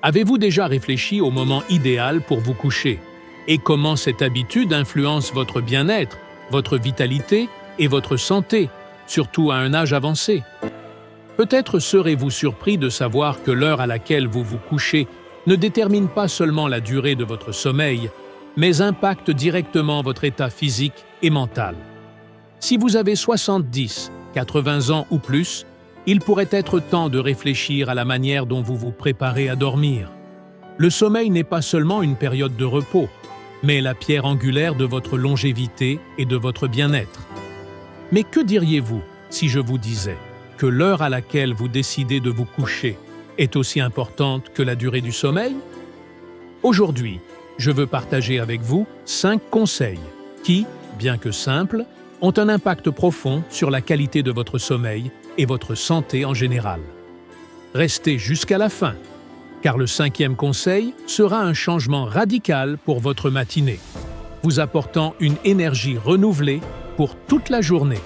Avez-vous déjà réfléchi au moment idéal pour vous coucher et comment cette habitude influence votre bien-être, votre vitalité et votre santé, surtout à un âge avancé? Peut-être serez-vous surpris de savoir que l'heure à laquelle vous vous couchez ne détermine pas seulement la durée de votre sommeil, mais impacte directement votre état physique et mental. Si vous avez 70, 80 ans ou plus, il pourrait être temps de réfléchir à la manière dont vous vous préparez à dormir. Le sommeil n'est pas seulement une période de repos, mais la pierre angulaire de votre longévité et de votre bien-être. Mais que diriez-vous si je vous disais que l'heure à laquelle vous décidez de vous coucher est aussi importante que la durée du sommeil? Aujourd'hui, je veux partager avec vous 5 conseils qui, bien que simples, ont un impact profond sur la qualité de votre sommeil et votre santé en général. Restez jusqu'à la fin, car le 5e conseil sera un changement radical pour votre matinée, vous apportant une énergie renouvelée pour toute la journée.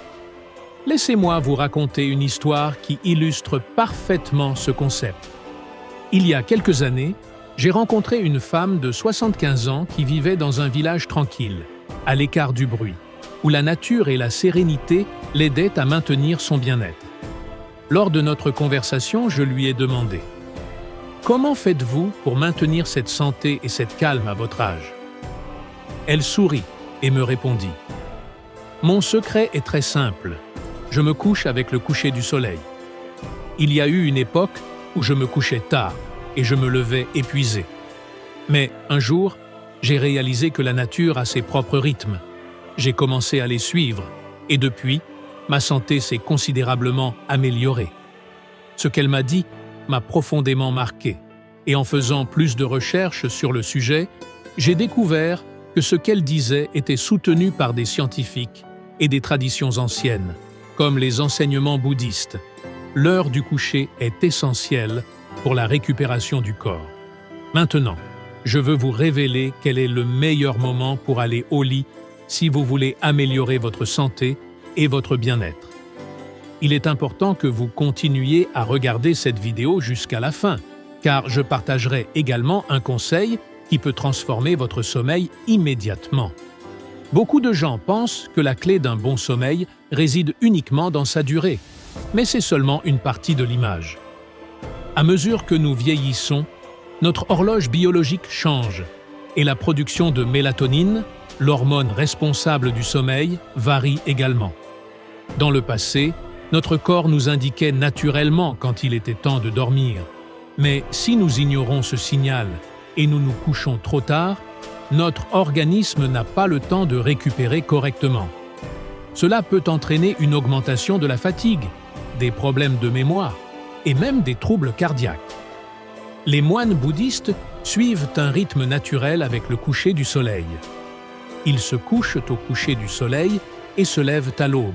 Laissez-moi vous raconter une histoire qui illustre parfaitement ce concept. Il y a quelques années, j'ai rencontré une femme de 75 ans qui vivait dans un village tranquille, à l'écart du bruit, où la nature et la sérénité l'aidaient à maintenir son bien-être. Lors de notre conversation, je lui ai demandé « Comment faites-vous pour maintenir cette santé et cette calme à votre âge ?» Elle sourit et me répondit « Mon secret est très simple. Je me couche avec le coucher du soleil. Il y a eu une époque où je me couchais tard et je me levais épuisé. Mais un jour, j'ai réalisé que la nature a ses propres rythmes. J'ai commencé à les suivre et depuis, ma santé s'est considérablement améliorée. Ce qu'elle m'a dit m'a profondément marqué et en faisant plus de recherches sur le sujet, j'ai découvert que ce qu'elle disait était soutenu par des scientifiques et des traditions anciennes, comme les enseignements bouddhistes. L'heure du coucher est essentielle pour la récupération du corps. Maintenant, je veux vous révéler quel est le meilleur moment pour aller au lit si vous voulez améliorer votre santé et votre bien-être. Il est important que vous continuiez à regarder cette vidéo jusqu'à la fin, car je partagerai également un conseil qui peut transformer votre sommeil immédiatement. Beaucoup de gens pensent que la clé d'un bon sommeil réside uniquement dans sa durée, mais c'est seulement une partie de l'image. À mesure que nous vieillissons, notre horloge biologique change et la production de mélatonine, l'hormone responsable du sommeil, varie également. Dans le passé, notre corps nous indiquait naturellement quand il était temps de dormir. Mais si nous ignorons ce signal et nous nous couchons trop tard, notre organisme n'a pas le temps de récupérer correctement. Cela peut entraîner une augmentation de la fatigue, des problèmes de mémoire et même des troubles cardiaques. Les moines bouddhistes suivent un rythme naturel avec le coucher du soleil. Ils se couchent au coucher du soleil et se lèvent à l'aube.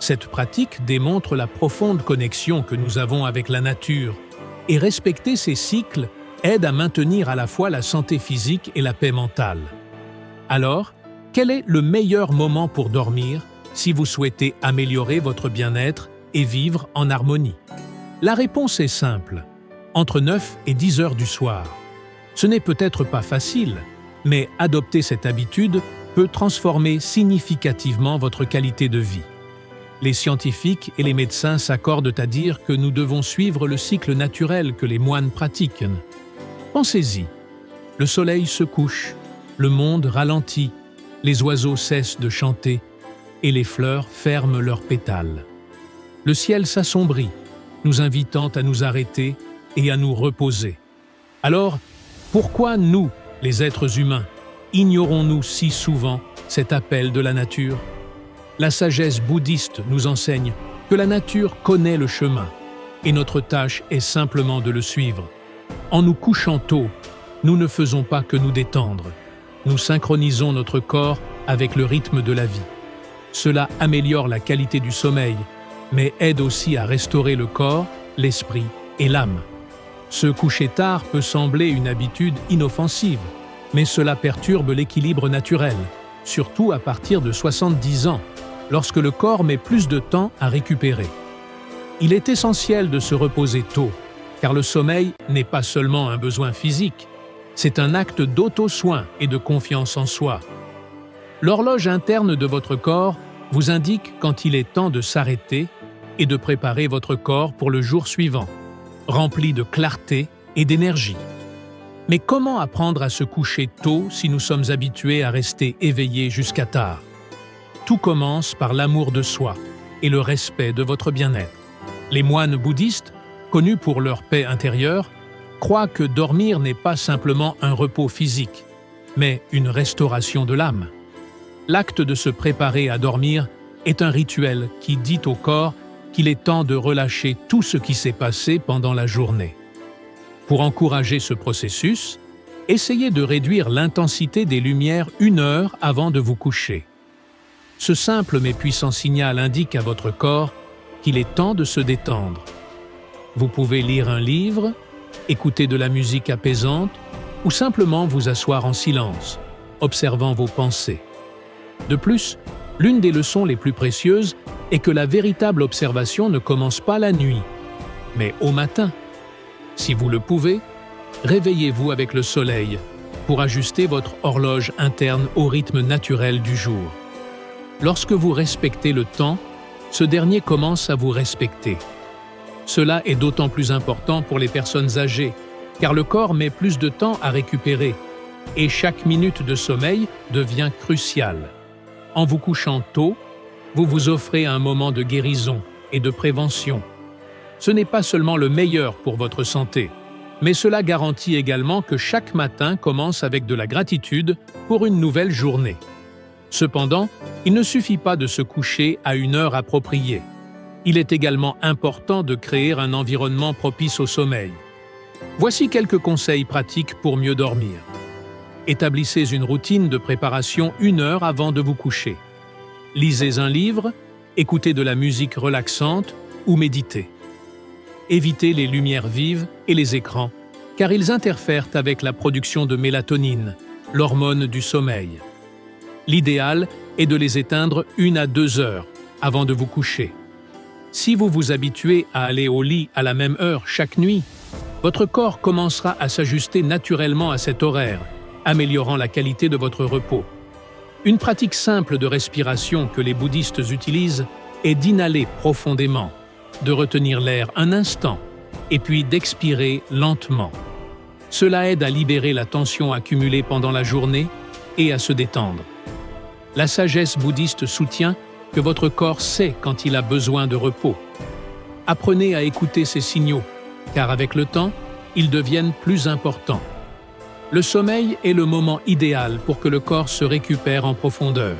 Cette pratique démontre la profonde connexion que nous avons avec la nature, et respecter ces cycles aide à maintenir à la fois la santé physique et la paix mentale. Alors, quel est le meilleur moment pour dormir si vous souhaitez améliorer votre bien-être et vivre en harmonie? La réponse est simple, entre 9 et 10 heures du soir. Ce n'est peut-être pas facile, mais adopter cette habitude peut transformer significativement votre qualité de vie. Les scientifiques et les médecins s'accordent à dire que nous devons suivre le cycle naturel que les moines pratiquent. Pensez-y, le soleil se couche, le monde ralentit, les oiseaux cessent de chanter et les fleurs ferment leurs pétales. Le ciel s'assombrit, nous invitant à nous arrêter et à nous reposer. Alors, pourquoi nous, les êtres humains, ignorons-nous si souvent cet appel de la nature? La sagesse bouddhiste nous enseigne que la nature connaît le chemin et notre tâche est simplement de le suivre. En nous couchant tôt, nous ne faisons pas que nous détendre. Nous synchronisons notre corps avec le rythme de la vie. Cela améliore la qualité du sommeil, mais aide aussi à restaurer le corps, l'esprit et l'âme. Se coucher tard peut sembler une habitude inoffensive, mais cela perturbe l'équilibre naturel, surtout à partir de 70 ans, lorsque le corps met plus de temps à récupérer. Il est essentiel de se reposer tôt, car le sommeil n'est pas seulement un besoin physique, c'est un acte d'auto-soin et de confiance en soi. L'horloge interne de votre corps vous indique quand il est temps de s'arrêter et de préparer votre corps pour le jour suivant, rempli de clarté et d'énergie. Mais comment apprendre à se coucher tôt si nous sommes habitués à rester éveillés jusqu'à tard? Tout commence par l'amour de soi et le respect de votre bien-être. Les moines bouddhistes, connus pour leur paix intérieure, croient que dormir n'est pas simplement un repos physique, mais une restauration de l'âme. L'acte de se préparer à dormir est un rituel qui dit au corps qu'il est temps de relâcher tout ce qui s'est passé pendant la journée. Pour encourager ce processus, essayez de réduire l'intensité des lumières 1 heure avant de vous coucher. Ce simple mais puissant signal indique à votre corps qu'il est temps de se détendre. Vous pouvez lire un livre, écouter de la musique apaisante ou simplement vous asseoir en silence, observant vos pensées. De plus, l'une des leçons les plus précieuses est que la véritable observation ne commence pas la nuit, mais au matin. Si vous le pouvez, réveillez-vous avec le soleil pour ajuster votre horloge interne au rythme naturel du jour. Lorsque vous respectez le temps, ce dernier commence à vous respecter. Cela est d'autant plus important pour les personnes âgées, car le corps met plus de temps à récupérer, et chaque minute de sommeil devient cruciale. En vous couchant tôt, vous vous offrez un moment de guérison et de prévention. Ce n'est pas seulement le meilleur pour votre santé, mais cela garantit également que chaque matin commence avec de la gratitude pour une nouvelle journée. Cependant, il ne suffit pas de se coucher à une heure appropriée. Il est également important de créer un environnement propice au sommeil. Voici quelques conseils pratiques pour mieux dormir. Établissez une routine de préparation 1 heure avant de vous coucher. Lisez un livre, écoutez de la musique relaxante ou méditez. Évitez les lumières vives et les écrans, car ils interfèrent avec la production de mélatonine, l'hormone du sommeil. L'idéal est de les éteindre 1 à 2 heures avant de vous coucher. Si vous vous habituez à aller au lit à la même heure chaque nuit, votre corps commencera à s'ajuster naturellement à cet horaire, améliorant la qualité de votre repos. Une pratique simple de respiration que les bouddhistes utilisent est d'inhaler profondément, de retenir l'air un instant et puis d'expirer lentement. Cela aide à libérer la tension accumulée pendant la journée et à se détendre. La sagesse bouddhiste soutient que votre corps sait quand il a besoin de repos. Apprenez à écouter ces signaux, car avec le temps, ils deviennent plus importants. Le sommeil est le moment idéal pour que le corps se récupère en profondeur.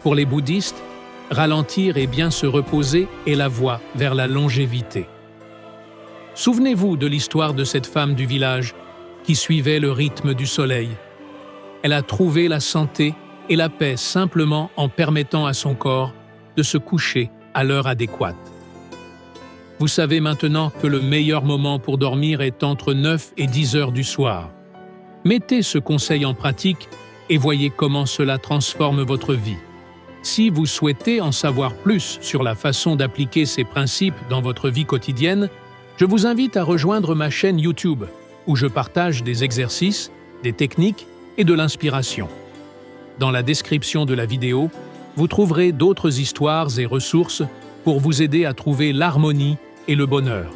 Pour les bouddhistes, ralentir et bien se reposer est la voie vers la longévité. Souvenez-vous de l'histoire de cette femme du village qui suivait le rythme du soleil. Elle a trouvé la santé et la paix simplement en permettant à son corps de se coucher à l'heure adéquate. Vous savez maintenant que le meilleur moment pour dormir est entre 9 et 10 heures du soir. Mettez ce conseil en pratique et voyez comment cela transforme votre vie. Si vous souhaitez en savoir plus sur la façon d'appliquer ces principes dans votre vie quotidienne, je vous invite à rejoindre ma chaîne YouTube, où je partage des exercices, des techniques et de l'inspiration. Dans la description de la vidéo, vous trouverez d'autres histoires et ressources pour vous aider à trouver l'harmonie et le bonheur.